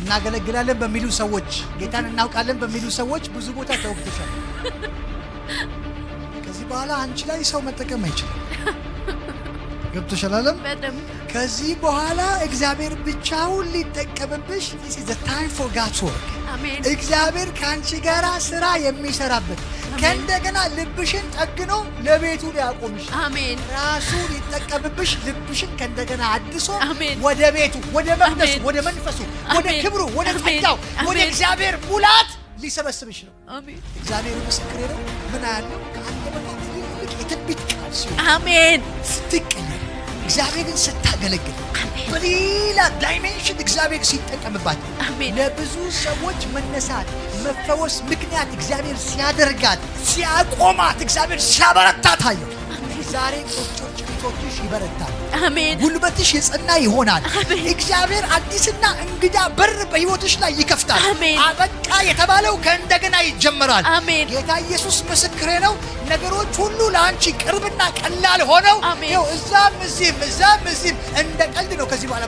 እናገለግላለን በሚሉ ሰዎች ጌታን እናውቃለን በሚሉ ሰዎች ብዙ ቦታ ተወግተሻል። ከዚህ በኋላ አንቺ ላይ ሰው መጠቀም አይችልም። ገብቶሻል አይደል? ከዚህ በኋላ እግዚአብሔር ብቻውን ሊጠቀምብሽ this is the time for God's work። አሜን። እግዚአብሔር ካንቺ ጋራ ስራ የሚሰራበት ከእንደገና ልብሽን ጠግኖ ለቤቱ ሊያቆምሽ አሜን። ራሱ ሊጠቀምብሽ ልብሽን ከእንደገና አድሶ አሜን። ወደ ቤቱ ወደ መቅደሱ አሜን። ወደ መንፈሱ ወደ አሜን። ክብሩ ወደ አሜን። ጸጋው ወደ አሜን። እግዚአብሔር ሙላት ሊሰበስብሽ ነው። አሜን። እግዚአብሔር ምስክሬ ነው። ምን ያለው ከአንደበታት ይልቅ የትንቢት ቃል ሲሆን አሜን። ስትቀየር እግዚአብሔርን ስታገለግል በሌላ ዳይሜንሽን እግዚአብሔር ሲጠቀምባት አሜን። ለብዙ ሰዎች መነሳት መፈወስ ምክንያት እግዚአብሔር ሲያደርጋት ሲያቆማት እግዚአብሔር ሲያበረታት አየሁ። ዛሬ ቁጭዎች ፊቶችሽ ይበረታል። አሜን። ጉልበትሽ የጸና ይሆናል። አሜን። እግዚአብሔር አዲስና እንግዳ በር በሕይወትሽ ላይ ይከፍታል። አሜን። አበቃ የተባለው ከእንደገና ይጀምራል። አሜን። ጌታ ኢየሱስ ምስክሬ ነው። ነገሮች ሁሉ ለአንቺ ቅርብና ቀላል ሆነው አሜን። ይኸው እዛም እዚህም እንደ ቀልድ ነው ከዚህ በኋላ